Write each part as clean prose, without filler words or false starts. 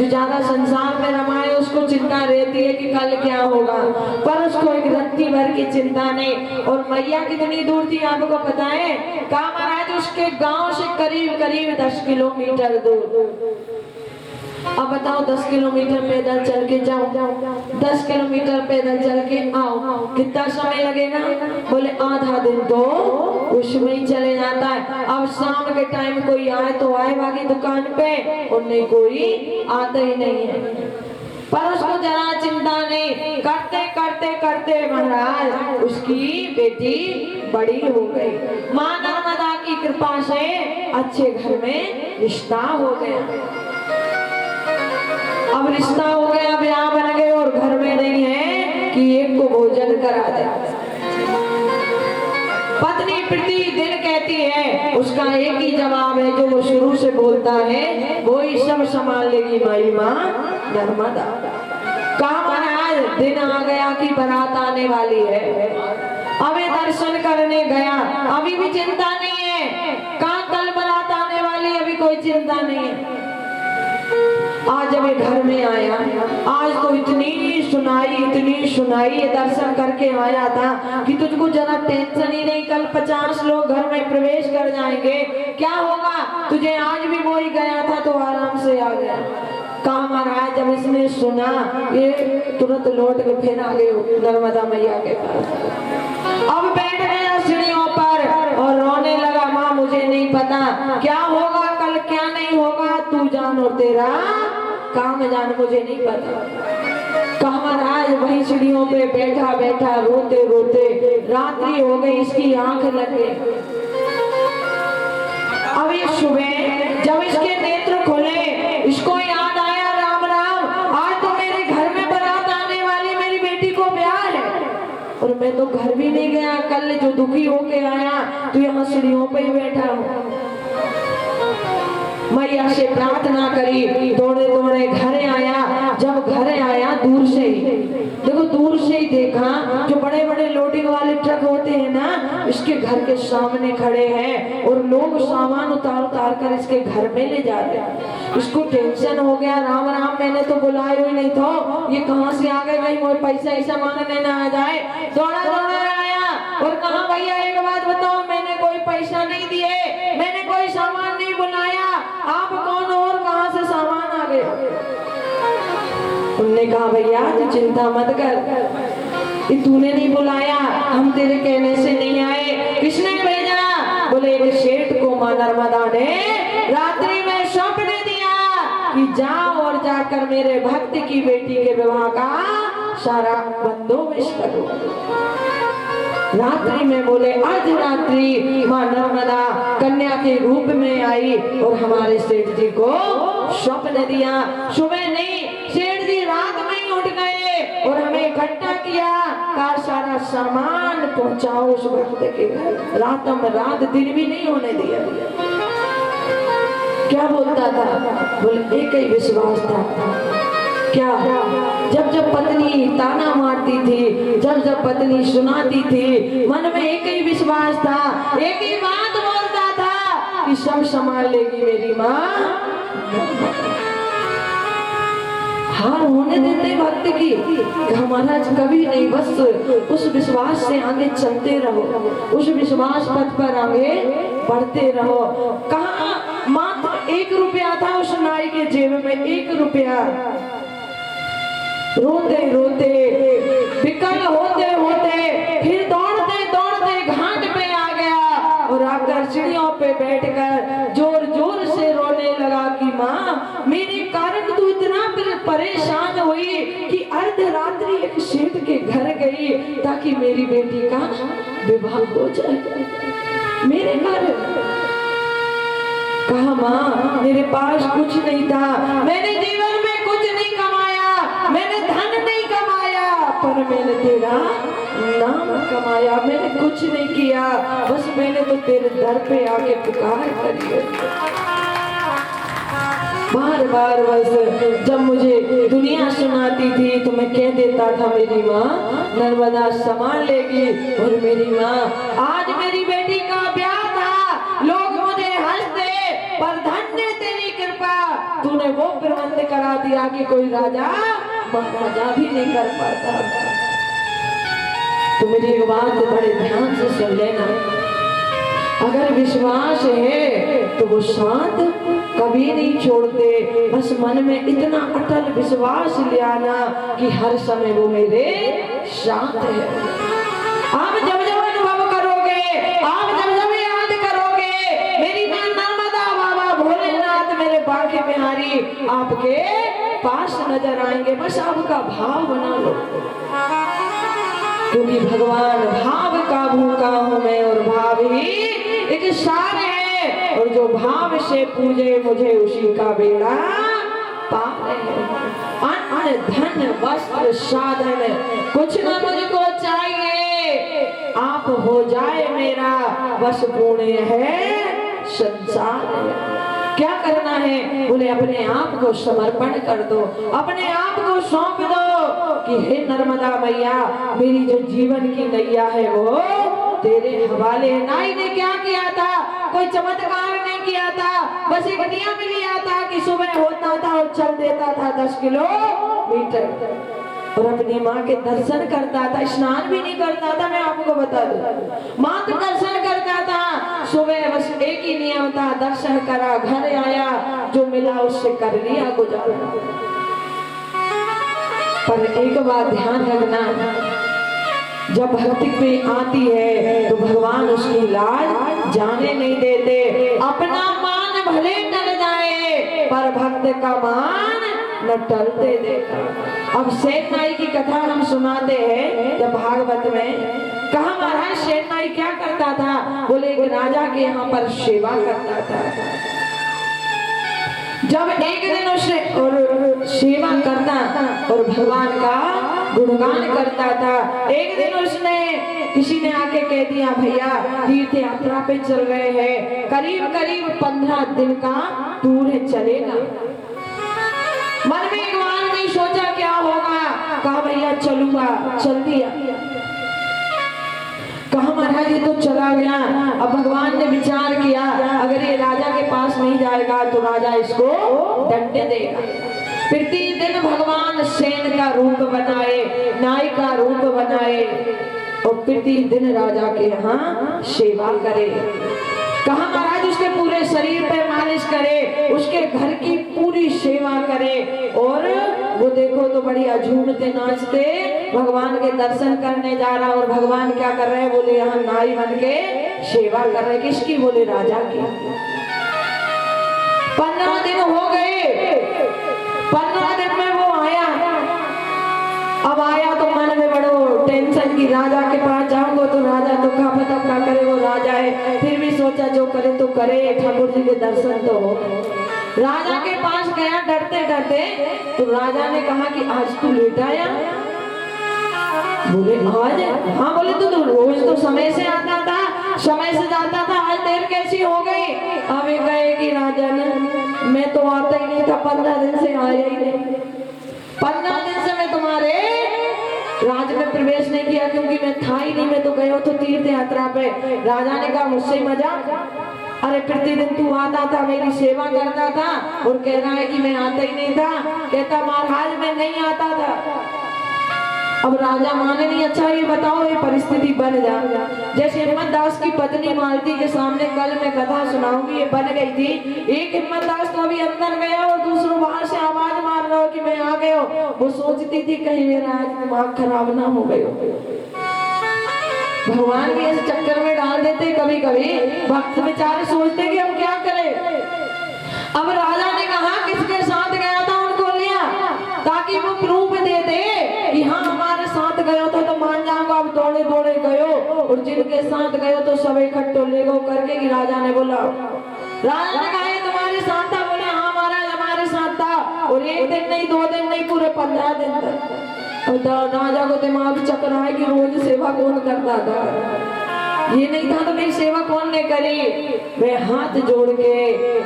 जो ज्यादा संसार में रमा है उसको चिंता रहती है कि कल क्या होगा, पर उसको एक रत्ती भर की चिंता नहीं। और मैया कितनी दूर थी आपको पता है? कहा महाराज उसके गांव से करीब करीब 10 किलोमीटर दूर। अब बताओ 10 किलोमीटर पैदल चल के जाओ, 10 किलोमीटर पैदल चल के आओ, कितना समय लगेगा? बोले आधा दिन तो उसमें ही चले जाता है। अब शाम के टाइम कोई आए तो आए बाकी दुकान पे, और नहीं कोई आता ही नहीं है। पर उसको जरा चिंता नहीं, करते करते करते महाराज उसकी बेटी बड़ी हो गई। मां नर्मदा की कृपा से अच्छे घर में रिश्ता हो गया। अब रिश्ता हो गया, ब्याह बन गए, और घर में नहीं है कि एक को भोजन करा दे। पत्नी प्रति दिन कहती है, उसका एक ही जवाब है जो वो शुरू से बोलता है, वो ही सब संभाल लेगी माई माँ नर्मदा। कहा महाराज दिन आ गया कि बारात आने वाली है, अभी दर्शन करने गया, अभी भी चिंता नहीं है। कहा कल बारात आने वाली, अभी कोई चिंता नहीं है। आज जब घर में आया, आज तो इतनी सुनाई दर्शन करके आया था कि तुझको जरा टेंशन ही नहीं, कल 50 लोग घर में प्रवेश कर जाएंगे, क्या होगा तुझे? आज भी वो ही गया था तो आराम से आ गया। कहा महाराज जब इसने सुना ये तुरंत लौट के फिर आ गए नर्मदा मैया के पास। अब बैठ गया सीढ़ियों पर और रोने लगा, माँ मुझे नहीं पता क्या होगा कल, क्या नहीं होगा, तू जान और तेरा काम जान, मुझे नहीं पता। कहा महाराज वही सीढ़ियों पे बैठा बैठा रोते रोते रात्रि हो गई, इसकी आंख लग गई। अब ये सुबह जब इसके नेत्र खुले, इसको याद आया राम राम आज तो मेरे घर में बारात आने वाली, मेरी बेटी को ब्याह है और मैं तो घर भी नहीं गया, कल जो दुखी होके आया तो यहाँ सीढ़ियों पे ही बैठा हूँ। मैया से प्रार्थना करी, दौड़े दौड़े घर आया। जब घर आया दूर से ही देखो, दूर से ही देखा जो बड़े बड़े लोडिंग वाले ट्रक होते हैं ना, इसके घर के सामने खड़े हैं और लोग सामान उतार उतार कर इसके घर में ले जाते हैं। इसको टेंशन हो गया, राम राम मैंने तो बुलाया ही नहीं था, ये कहाँ से आ गए, कहीं और पैसा ऐसा मांगने ना आ जाए। दौड़ा दौड़ा आया और कहा भैया एक बात बताओ, मैंने कोई पैसा नहीं दिए, मैंने कोई सामान नहीं बुलाया, आप कौन और कहां से सामान आ गए? उन्होंने कहा भैया तू चिंता मत कर, ये तूने नहीं बुलाया, हम तेरे कहने से नहीं आए, किसने भेजा? बोले एक सेठ को मां नर्मदा ने रात्रि में स्वप्न दिया कि जाओ और जाकर मेरे भक्त की बेटी के विवाह का सारा बंदोबस्त करो। रात्रि में बोले आज रात्रि मां नर्मदा कन्या के रूप में आई और हमारे सेठ जी को स्वप्न दिया। सुबह नहीं, सेठ जी रात में ही उठ गए और हमें इकट्ठा किया, का सारा सामान पहुंचाओ उस भक्त के घर। रात दिन भी नहीं होने दिया। क्या बोलता था? बोले एक ही विश्वास था, क्या? जब पत्नी ताना मारती थी, जब पत्नी सुनाती थी, मन में एक ही विश्वास था, एक ही बात बोलता था कि सब संभाल लेगी मेरी माँ। हार होने देते भक्त की, हमारा कभी नहीं, बस उस विश्वास से आगे चलते रहो, उस विश्वास पथ पर आगे बढ़ते रहो। कहा मात्र 1 रुपया था उस नाई के जेब में, 1 रुपया। रोते रोते विकल होते होते फिर दौड़ते दौड़ते घाट पे आ गया और आकर सीढ़ियों पे बैठकर जोर जोर से रोने लगा कि माँ मेरे कारण तू इतना परेशान हुई कि अर्धरात्रि एक सेठ के घर गई ताकि मेरी बेटी का विवाह हो जाए मेरे कारण। कहा माँ मेरे पास कुछ नहीं था, मैंने जीवन में कुछ नहीं कमाया, मैंने धन नहीं कमाया, पर मैंने तेरा नाम कमाया। मैंने कुछ नहीं किया, बस मैंने तो तेरे दर पे आके पुकार करी है। बार बार बस जब मुझे दुनिया सुनाती थी तो मैं कह देता था मेरी माँ नर्मदा संभाल लेगी। और मेरी माँ आज मेरी बेटी का ब्याह था, लोग मुझे हंसते, पर धन्य तेरी कृपा, तूने वो प्रबंध करा दिया कि कोई राजा महाराजा भी नहीं कर पाता। तो मेरी एक बात बड़े ध्यान से सुन लेना, अगर विश्वास है तो वो शांत कभी नहीं छोड़ते। बस मन में इतना अटल विश्वास ले आना कि हर समय वो मेरे साथ है। आप जब जब अनुभव करोगे, आप जब जब याद करोगे, मेरी मां नर्मदा, बाबा भोलेनाथ, मेरे बांके बिहारी आपके पास नजर आएंगे। बस आपका भाव बना लो, क्योंकि भगवान भाव का भूखा हूं मैं और भाव ही एक सार है, और जो भाव से पूजे मुझे उसी का बेड़ा पार है। अन्न धन वस्त्र साधन कुछ न मुझको चाहिए, आप हो जाए मेरा बस पुण्य है संसार है। क्या करना है? बोले अपने आप को समर्पण कर दो, अपने आप को सौंप दो कि हे नर्मदा मैया, मेरी जो जीवन की नैया है वो तेरे हवाले। नाई ने क्या किया था? कोई चमत्कार नहीं किया था, बस एक नियम लिया था कि सुबह होता था और चल देता था 10 किलोमीटर, और अपनी माँ के दर्शन करता था, स्नान भी नहीं करता था। मैं आपको बता दूं, माँ के दर्शन करता था सुबह, बस एक ही नियम था, दर्शन करा, घर आया, जो मिला उससे कर लिया गुजारा। पर एक बात ध्यान रखना, जब भक्ति में आती है तो भगवान उसकी लाज जाने नहीं देते। अपना मान भले टल जाए पर भक्त का मान न टलते देखा। अब शेरनाई की कथा हम सुनाते हैं जब भागवत में। कहा महाराज शेरनाई क्या करता था? बोले एक राजा के यहाँ पर सेवा करता था। जब एक दिन उसे और सेवा करता और भगवान का गुणगान करता था, एक दिन उसने किसी ने आके कह दिया भैया तीर्थ यात्रा पे चल रहे हैं, करीब करीब 15 दिन का टूर है, चलेगा? मन में एक बार नहीं सोचा क्या होगा, कहा भैया चलूंगा, चल दिया। कहा महाराज ये तो चला गया। अब भगवान ने विचार किया अगर ये राजा के पास नहीं जाएगा तो राजा इसको दंड देगा। प्रतिदिन भगवान सेन का रूप बनाए, नाई का रूप बनाए और प्रतिदिन राजा के यहाँ सेवा करे। कहा महाराज उसके पूरे शरीर पे मालिश करे, उसके घर की पूरी सेवा करे। और वो देखो तो बढ़िया झूमते नाचते भगवान के दर्शन करने जा रहा, और भगवान क्या कर रहे हैं? बोले यहाँ नाई बन के सेवा कर रहे। किसकी? बोले राजा की। 15 दिन हो गए, 15 दिन में वो आया। अब आया तो मन में बड़ो टेंशन की राजा के पास जाऊंगा तो राजा तो क्या पता क्या करे, वो राजा है। फिर भी सोचा जो करे तो करे, ठाकुर जी के दर्शन तो हो। राजा के पास गया डरते डरते, तो राजा ने कहा कि आज तू लेट आया? बोले आज? हाँ। बोले तो रोज तो समय से आता था, समय से जाता था, आज देर कैसी हो गई? अब गए कि राजा ने मैं तो आता ही नहीं था, 15 दिन से आया ही नहीं। 15 दिन से मैं तुम्हारे राज में प्रवेश नहीं किया क्योंकि मैं था ही नहीं, मैं तो गया तो तीर्थ यात्रा पे। राजा ने कहा मुझसे मजाक? अरे प्रतिदिन तू आता था, मेरी सेवा करता था और कह रहा है कि मैं आता ही नहीं था। कहता महाराज मैं नहीं आता था। अब राजा माने नहीं। अच्छा ये बताओ ये परिस्थिति बन जा जैसे हिम्मत दास की पत्नी मालती के सामने कल मैं कथा सुनाऊंगी, ये बन गई थी। एक हिम्मत दास तो अभी अंदर गया और दूसरों बाहर से आवाज मार रहा हो कि मैं आ गया। वो सोचती थी कहीं मेरा आज दिमाग खराब ना हो गयो। भगवान भी ऐसे चक्कर में डाल देते कभी कभी, भक्त बेचारे सोचते कि हम क्या करें। अब राजा ने कहा किसके साथ गया था उनको लिया, ताकि वो प्रूफ दे दे कि हाँ हमारे साथ गयो था तो मान जाऊंगा। अब दौड़े दौड़े गयो और जिनके साथ गयो तो सब इकट्ठो ले गो करके कि राजा ने बोला। राजा ने कहा ये तुम्हारे साथ था? बोले हाँ महाराज हमारे साथ था। और एक दिन नहीं, 2 दिन नहीं, पूरे 15 दिन तक। अब राजा को दिमाग चक्कर आए कि रोज सेवा कौन करता था, ये नहीं था तो मेरी सेवा कौन ने करी। मैं हाथ जोड़ के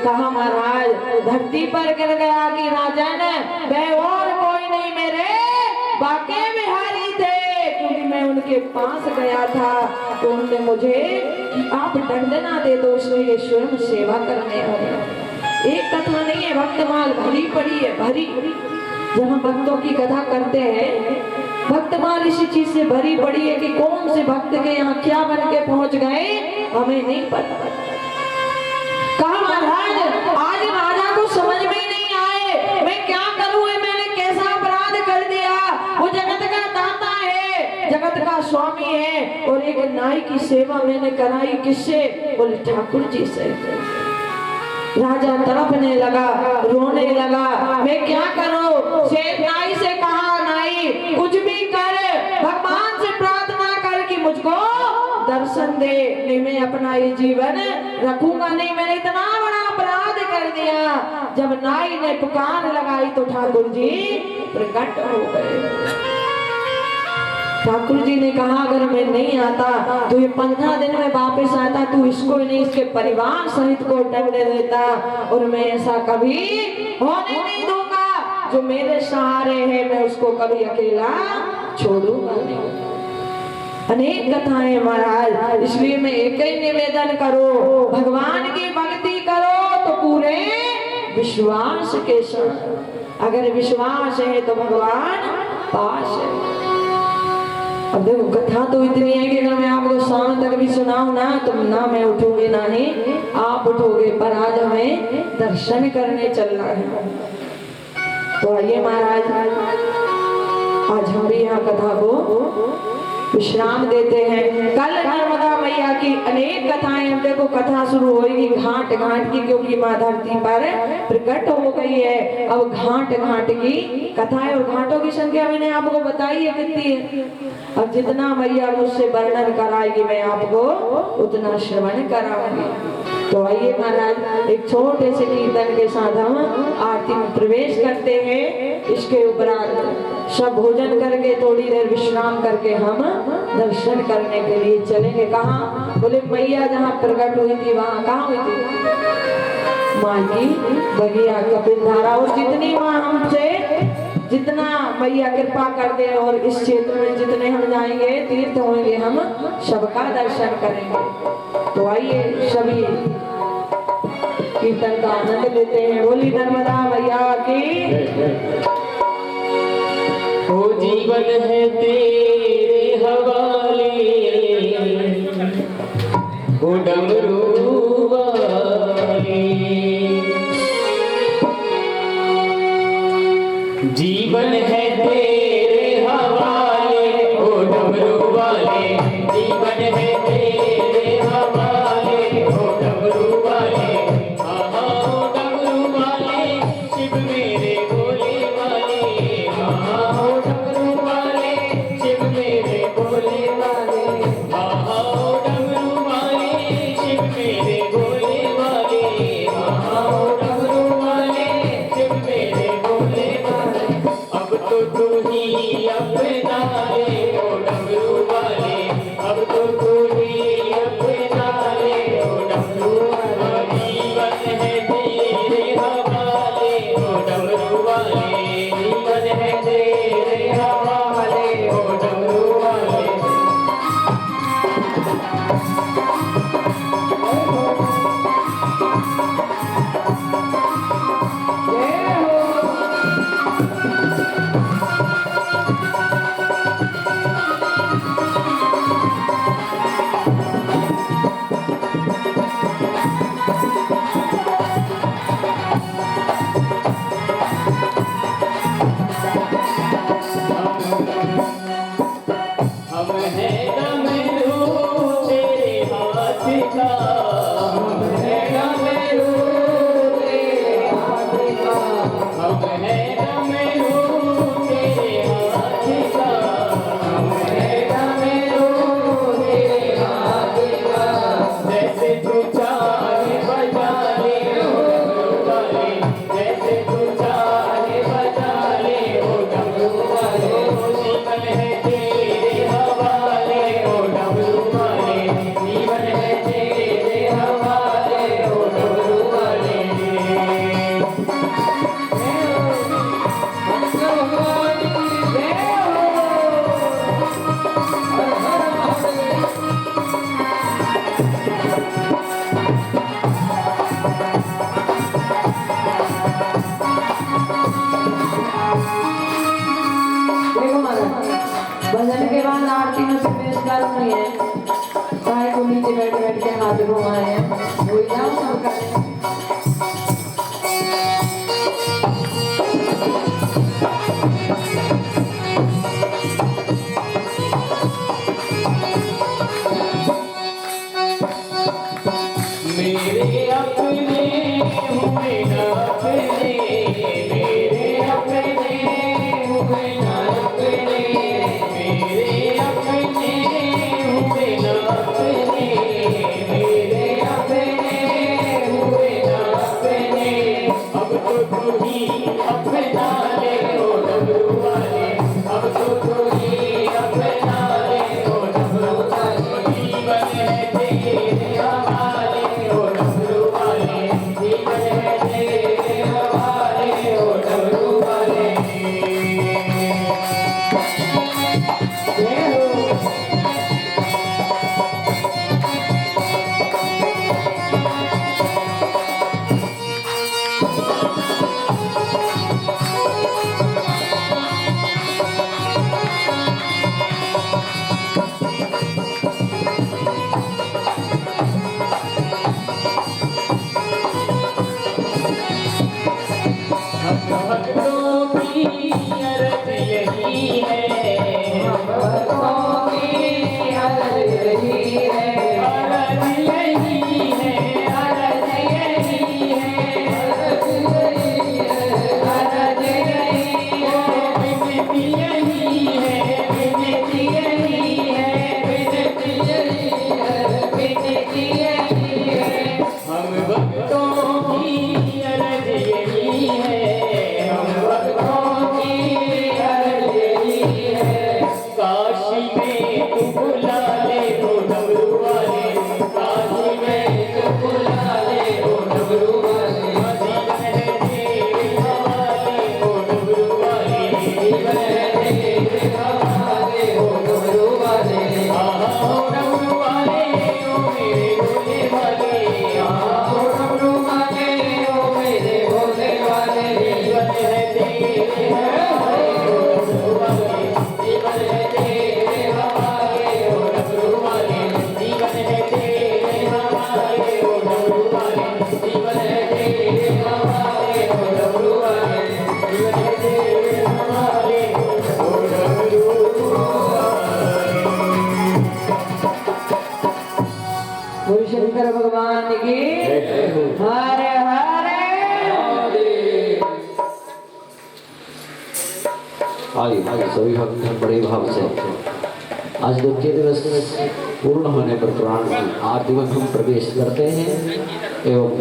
कहा महाराज धरती पर गिर गया कि राजन वह और कोई नहीं मेरे बाके बिहारी थे, क्योंकि मैं उनके पास गया था तो उन्होंने मुझे कि आप दंड ना दे दो, इसलिए स्वयं सेवा करने आए। एक कथा नहीं है, भक्तमाल भरी पड़ी है, भरी। जब हम भक्तों की कथा करते हैं, भक्तमाल इसी चीज से भरी पड़ी है कि कौन से भक्त के यहाँ क्या बन के पहुंच गए हमें नहीं पता। कहा महाराज आज राजा को समझ में ही नहीं आए मैं क्या करूं, मैंने कैसा अपराध कर दिया। वो जगत का दाता है, जगत का स्वामी है, और एक नाई की सेवा मैंने कराई किससे? बोले ठाकुर जी से। राजा तड़पने लगा, रोने लगा, मैं क्या करूं? शेर नाई से कहा नाई कुछ भी कर, भगवान से प्रार्थना कर कि मुझको दर्शन दे, नहीं मैं अपना ये जीवन रखूंगा नहीं, मैंने इतना बड़ा अपराध कर दिया। जब नाई ने पुकार लगाई तो ठाकुर जी प्रकट हो गए। ठाकुर जी ने कहा अगर मैं नहीं आता तो ये 15 दिन में वापस आता, तू इसको नहीं इसके परिवार सहित को दंड देता, और मैं ऐसा कभी होने नहीं दूंगा। जो मेरे सहारे है मैं उसको कभी अकेला छोड़ूंगा नहीं। अनेक कथाएं महाराज, इसलिए मैं एक ही निवेदन करो, भगवान की भक्ति करो तो पूरे विश्वास के साथ। अगर विश्वास है तो भगवान पास है। अब देखो कथा तो इतनी है कि अगर मैं आपको शाम तक भी सुनाऊं ना तो ना मैं उठूंगी ना ही आप उठोगे, पर आज हमें दर्शन करने चलना है। तो आइए महाराज आज हम भी यहाँ कथा को विश्राम देते हैं। कल नर्मदा मैया की अनेक कथाएं, हम देखो कथा शुरू होगी घाट घाट की, क्योंकि माँ धरती पर प्रकट हो गई है। अब घाट घाट की कथाएं, और घाटों की संख्या मैंने आपको बताई है कितनी है। अब जितना मैया मुझसे वर्णन कराएगी मैं आपको उतना श्रवण कराऊंगी। तो आइए महाराज एक छोटे से कीर्तन के साथ हम आरती में प्रवेश करते हैं। इसके उपरांत सब भोजन करके थोड़ी देर विश्राम करके हम दर्शन करने के लिए चलेंगे। कहाँ? बोले मैया जहाँ प्रकट हुई थी वहाँ। कहाँ हुई थी? माँ की बगिया कपिलधारा। और जितनी माँ हमसे जितना मैया कृपा कर दे और इस क्षेत्र में जितने हम जाएंगे तीर्थ होंगे हम सबका दर्शन करेंगे। तो आइए सभी कीर्तन का आनंद लेते हैं। बोली नर्मदा मैया की। ओ जीवन है तेरे हवाले, ओ डमरू वाले, जीवन है तेरे हवाले, ओ डमरू वाले, जीवन है तेरे हवाले, ओ डमरू वाले, आहा ओ डमरू वाले, शिव मेरे भोले वाले, आहा ओ डमरू वाले, शिव मेरे भोले वाले, आहा ओ डमरू वाले, शिव मेरे भोले वाले, आहा ओ डमरू वाले, शिव मेरे भोले वाले। अब तो तू ही अपना रे ओ डमरू वाले, अब तो तू ही अपना रे ओ डमरू वाले, जीवन है तेरे हवाले, ओ डमरू वाले, जीवन है तेरे हवाले, ओ डमरू वाले। हम हैं डमरू तेरे हाथ का, हम हैं डमरू तेरे हाथ का, हम हैं डमरू तेरे हाथ का, हम हैं डमरू तेरे हाथ का। जैसे तू चाहे बजा ले ओ डमरू वाले, जैसे तू चाहे बजा ले ओ डमरू वाले, ओ जीवन है तेरे हवाले, ओ डमरू वाले, जीवन है तेरे हवाले, ओ डमरू वाले। देखो महाराज, भजन के बाद आरती में प्रवेश करनी है। साई को नीचे बैठ बैठ के हाथ घुमाए हैं, वही जाओ सब करें। मेरे अपने हुए न अपने, मेरे अपने हुए न अपने, मेरे अपने हुए न अपने, मेरे अपने हुए न अपने। अब तो तू ही अपना ले ओ डमरू वाले, अब तो तू ही अपना ले ओ डमरू वाले। जीवन है तेरे हवाले ओ डमरू वाले, जीवन है तेरे हवाले ओ डमरू वाले। जय हो। भक्तों की अर्ज यही है, भक्तों की अर्ज यही है, अर्ज यही है, अर्ज यही है, अर्ज यही है, विनती यही है, विनती यही है, विनती यही है, विनती यही है। हम भक्तों की अर्ज यही है, काशी में तू बुला ले ओ डमरू वाले, काशी में तू बुला ले ओ डमरू वाले। जीवन है तेरे हवाले ओ डमरू वाले, जीवन है तेरे हवाले ओ डमरू वाले। आहा ओ डमरू वाले ओ मेरे भोले वाले, आहा ओ डमरू वाले ओ मेरे भोले वाले। जीवन है तेरे हवाले ओ डमरू वाले, जीवन है तेरे हवाले ओ डमरू वाले, जीवन है तेरे हवाले ओ डमरू वाले, जीवन है तेरे हवाले ओ डमरू वाले, जीवन है तेरे हवाले ओ डमरू वाले। बोल शंकर भगवान की हरे हरे। आइए सभी भक्त बड़े भाव से आज द्वितीय दिवस पूर्ण होने पर पुराण की आरती में हम प्रवेश करते हैं। एवं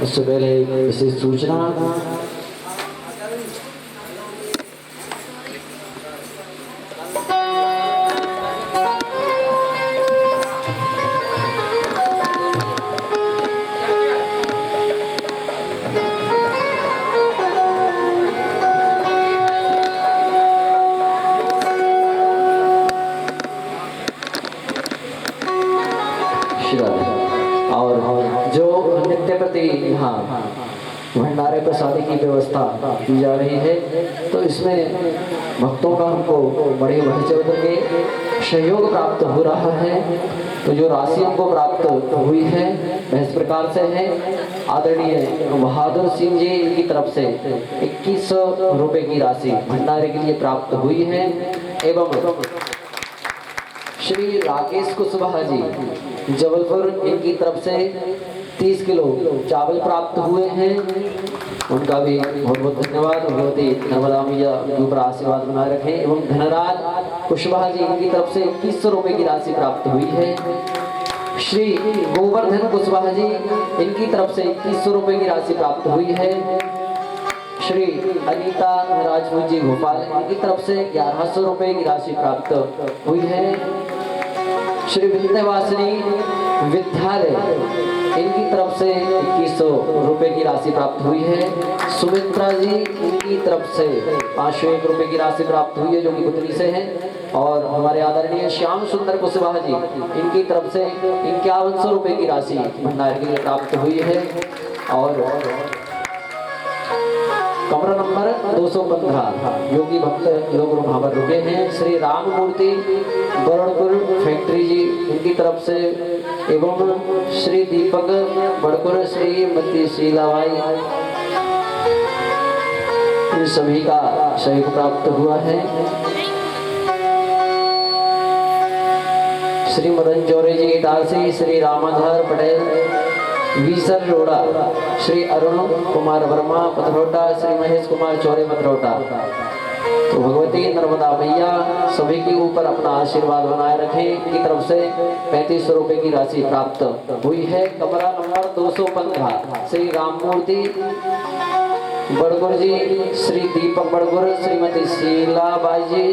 उससे पहले विशेष सूचना, और जो नित्य प्रति यहाँ भंडारे प्रसादी की व्यवस्था की जा रही है, तो इसमें भक्तों का हमको बड़े बढ़ के सहयोग प्राप्त हो रहा है। तो जो राशि हमको प्राप्त हुई है वह इस प्रकार से है। आदरणीय बहादुर सिंह जी की तरफ से 2100 रुपए की राशि भंडारे के लिए प्राप्त हुई है। एवं श्री राकेश कुशवाहा जी जबलपुर, इनकी तरफ से 30 किलो चावल प्राप्त हुए हैं। उनका भी बहुत बहुत धन्यवाद। भगवती नर्मदा मैया के ऊपर आशीर्वाद बनाए रखें। एवं धनराज कुशवाहा जी, इनकी तरफ से 2100 रुपए की राशि प्राप्त हुई है। श्री गोवर्धन कुशवाहा जी, इनकी तरफ से 2100 रुपए की राशि प्राप्त हुई है। श्री अनीता राजपूत जी भोपाल, इनकी तरफ से 1100 रुपए की राशि प्राप्त हुई है। श्री विद्यावासिनी विद्यालय, इनकी तरफ से 2100 रुपए की राशि प्राप्त हुई है। सुमित्रा जी, इनकी तरफ से 501 रुपए की राशि प्राप्त हुई है, जो कि पुतली से है। और हमारे आदरणीय श्याम सुंदर कुशवाहा जी, इनकी तरफ से 5100 रुपए की राशि भंडार के लिए प्राप्त हुई है। और कमरा नंबर 215 योगी भक्त लोग वहां पर रुके हैं। श्री राम मूर्ति बड़कुर फैक्ट्री जी इनकी तरफ से एवं श्री दीपक बड़कुर श्रीमती शीलाबाई इन सभी का सहयोग प्राप्त हुआ है। श्री मदन चौरे जी की टाल से श्री रामाधर पटेल वीसर रोड़ा, श्री अरुण कुमार वर्मा पथरोटा, श्री महेश कुमार चौरे पथरोटा। तो भगवती नर्मदा मैया सभी के ऊपर अपना आशीर्वाद बनाए रखें की तरफ से 3500 रुपए की राशि प्राप्त हुई है। कमरा नंबर 215 श्री राम मूर्ति बड़गुर जी, श्री दीपक बड़गुर, श्रीमती शीलाबाई जी,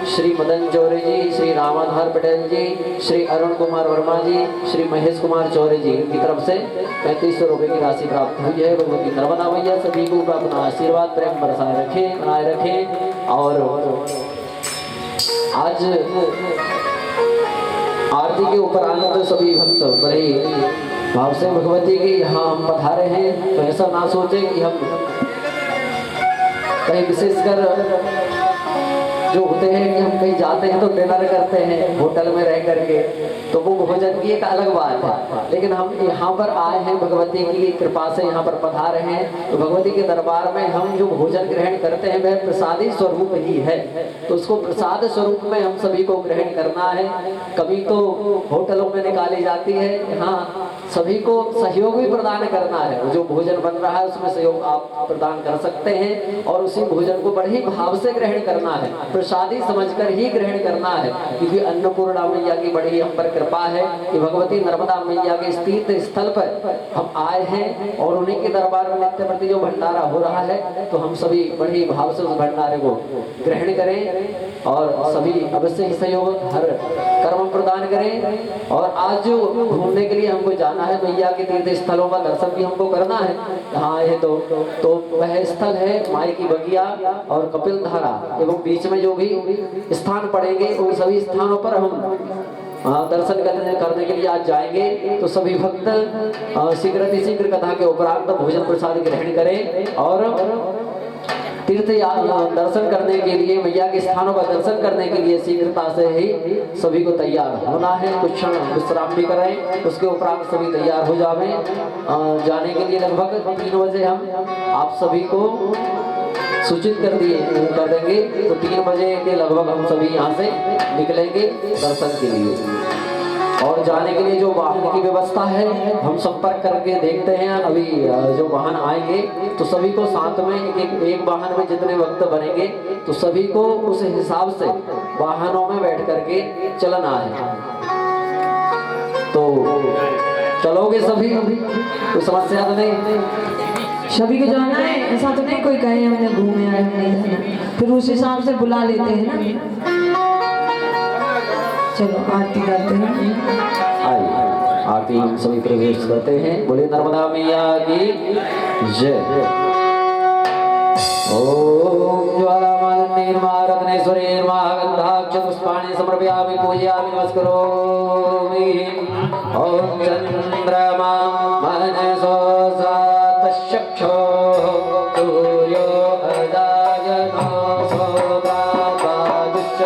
श्री मदन चौरे जी, श्री रामाधार पटेल जी, श्री अरुण कुमार वर्मा जी, श्री महेश कुमार चौरे जी की तरफ से 3500 रुपए की राशि प्राप्त हुई है। भगवती नर्मदा मैया सभी को अपना आशीर्वाद प्रेम बरसाए रखें, बनाए रखें। और आज आरती के ऊपर आनंद सभी भक्त बड़े भाव से भगवती के यहाँ हम पधारे हैं। तो ऐसा ना सोचे कि हम कहीं विशेषकर जो होते हैं कि हम कहीं जाते हैं तो डिनर करते हैं होटल में रह करके, तो वो भोजन की एक अलग बात है। लेकिन हम यहाँ पर आए हैं भगवती की कृपा से यहाँ पर पधारे हैं, तो भगवती के दरबार में हम जो भोजन ग्रहण करते हैं वह प्रसादी स्वरूप ही है। तो उसको प्रसाद स्वरूप में हम सभी को ग्रहण करना है। कभी तो होटलों में निकाली जाती है, यहाँ सभी को सहयोग भी प्रदान करना है। जो भोजन बन रहा है उसमें सहयोग आप प्रदान कर सकते हैं और उसी भोजन को बड़े ही भाव से ग्रहण करना है, प्रसादी समझकर ही ग्रहण करना है। क्योंकि अन्नपूर्णा मैया की बड़ी हम पर कृपा है कि भगवती नर्मदा मैया के तीर्थ स्थल पर हम आए हैं और उन्हीं के दरबार में नित्य प्रति जो भंडारा हो रहा है, तो हम सभी बड़ी भाव से उस भंडारे को ग्रहण करें और सभी अवश्य ही सहयोग हर कर्म प्रदान करें। और आज जो घूमने के लिए हमको जाना है, मैया के तीर्थ स्थलों का दर्शन भी हमको करना है। यहाँ आए तो वह स्थल है माई की बगिया और कपिल धारा एवं बीच में जो भी स्थान पड़ेंगे उन सभी स्थानों पर हम दर्शन करने के लिए आज जाएंगे। तो सभी भक्त शीघ्र कथा के उपरांत भोजन प्रसाद ग्रहण करें और तीर्थ दर्शन करने के लिए मैया के स्थानों का दर्शन करने के लिए शीघ्रता से ही सभी को तैयार होना है। कुछ क्षण विश्राम भी करें, उसके उपरांत सभी तैयार हो जावे। जाने के लिए लगभग 3 बजे हम आप सभी को सूचित कर देंगे। तो 3 बजे के लगभग हम सभी यहाँ से निकलेंगे दर्शन के लिए। और जाने के लिए जो वाहन की व्यवस्था है हम संपर्क करके देखते हैं। अभी जो वाहन आएंगे तो सभी को साथ में एक वाहन में जितने वक्त बनेंगे तो सभी को उस हिसाब से वाहनों में बैठ करके चलना है। तो चलोगे सभी, कोई समस्या तो नहीं? सभी को जाना है, ऐसा तो नहीं कोई कहे हमने घूमे आए नहीं जाना, फिर उस हिसाब से बुला लेते हैं ना। चलो आरती करते हैं। आइए आरती हम सभी प्रवेश करते हैं। बोले नर्मदा मैया की जय। ओम ज्वालामालिनी रत्नेश्वरी महागंधाक्ष पुष्पाणि समर्पयामि पूजयामि नमस्करोमि। ओम चंद्रमा मनसो सातश्चक्षो सूर्यो अजायतो सोऽप्रापादुश्च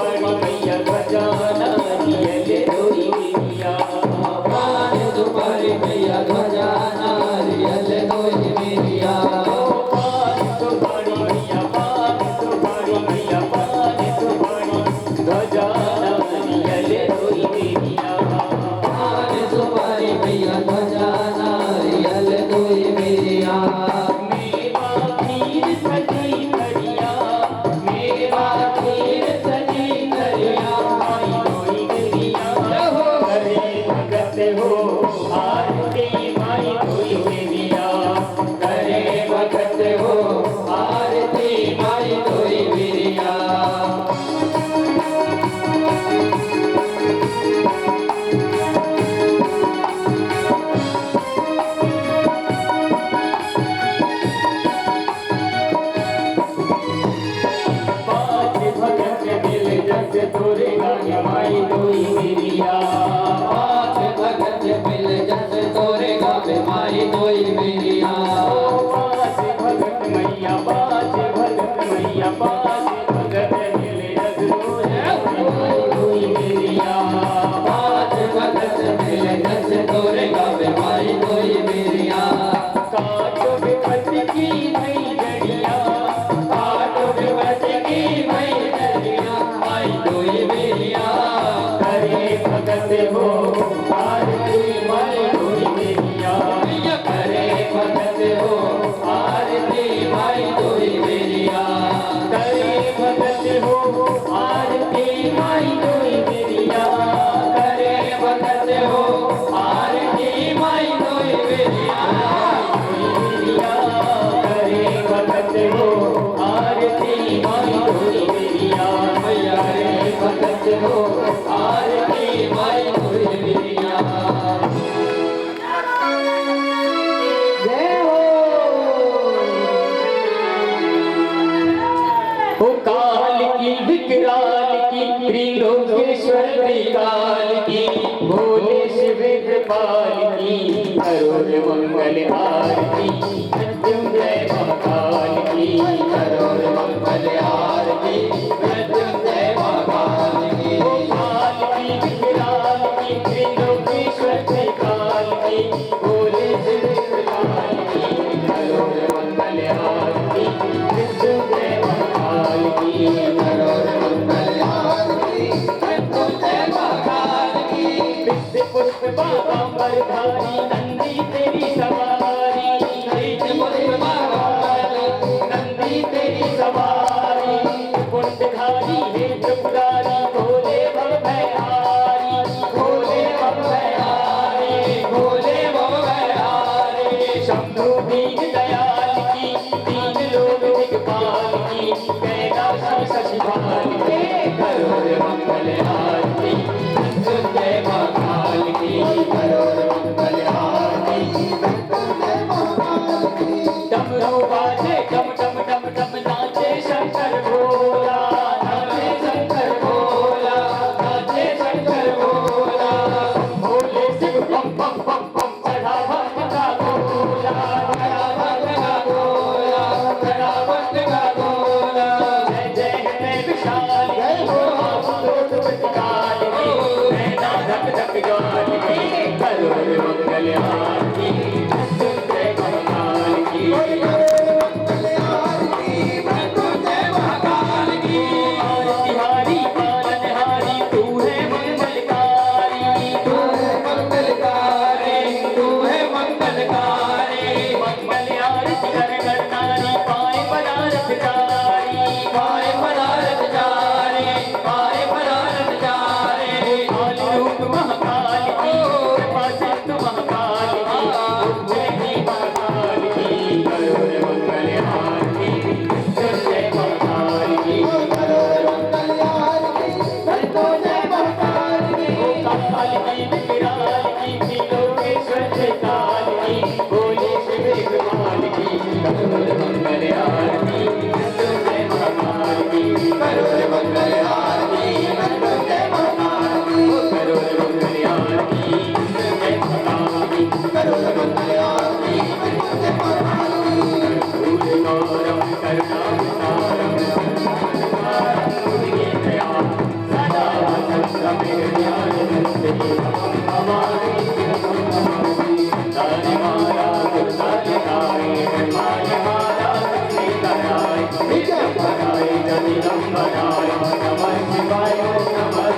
तुम्हारी मैया ध्वजा नारियल रोई मेरिया पान तुम्हारी मैया ध्वजा नारियल दोई मेरिया पान तुम्हारी मैया पान तुम्हारी मैया पान तुम्हारी ध्वजा नारियल रोई मेरिया पान तुम्हारी मैया ध्वजा नारियल दोई मेरिया मेवा खीर सजी करिया मेवा खीर सजी करिया माई रोई मेरिया करे भगत हो आरती माई रोई मेरिया करे भगत हो आरती माई दोई मेरिया पाँच भगत मिल जग तोरे गाय माई रोई मेरिया पाँच भगत मिल जस तोरे गावे माई दोई मेरिया पाँच भगत मैया पाँच भगत मैया पाँच भगत मिल जग तोरे गाय रोई मेरिया पाँच भगत मिल जस तोरे गावे माई दोई मेरिया काटो विपत की नई जड़िया काटो विपत की मई दरिया माई दोई मेरिया करे भगत हो आरती माई रोई मेरिया मैया करे भगत हो आरती माई दोई मेरिया करे भगत हो आरती माई रोई मेरिया करे भगत हो आरती माई दोई मेरिया करे भगत हो आरती माई रोई मेरिया मैया करे भगत हो आरती माई दोई मेरिया जय हो ओ काल की विकराल की त्रिलोकेश्वर त्रिकाल की भोले शिव कृपाल की करोड़ मंगल आरती मृत्युंजय महाकाल की करोड़ मंगल आरती मृत्युंजय महाकाल की ओ काल की विकराल की त्रिलोकेश्वर त्रिकाल की भोले शिव कृपाल की करोड़ मंगल आरती मृत्युंजय महाकाल की करोड़ मंगल आरती मृत्युंजय महाकाल की विद्य पुष्प बाबा धारी नंदी तेरी सवारी नित्य पुष्प महाकाल नंदी तेरी सवारी कुंडधारी हे त्रिपुरारी भोले भवभयहारी भोले भवभयहारी भोले भवभयहारी शंभु दीन दयाल की दीन लोक दिग्पाल की कैलाशी शशिपाल के करोड़ मंगल आरती मृत्युंजय महाकाल की करोड़ मंगल आरती मृत्युंजय महाकाल की डमरू बाजे डम डम डम डम नाचे शंकर भोला नाचे शंकर भोला नाचे शंकर भोला भोले शिव बम बम बम बम चढ़ा भक्त का गोला चढ़ा भक्त का गोला चढ़ा भक्त का गोला जय जय है विशाल जय हो आप लोट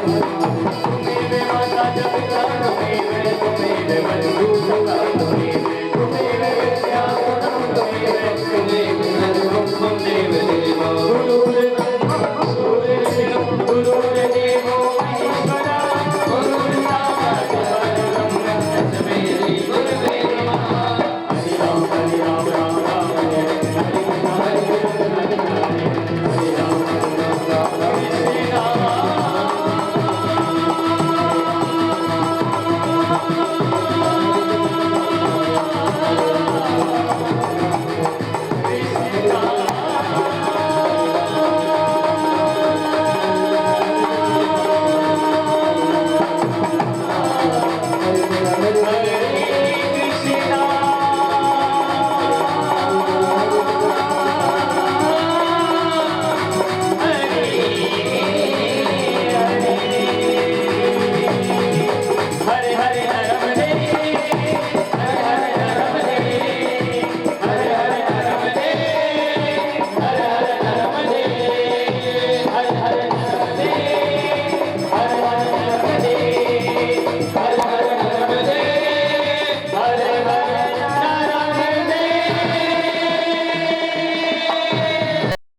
मेरे माता जब तक मेरे मेरे बंधु सखा मेरे विद्या गुरु मेरे गुरु देव देवा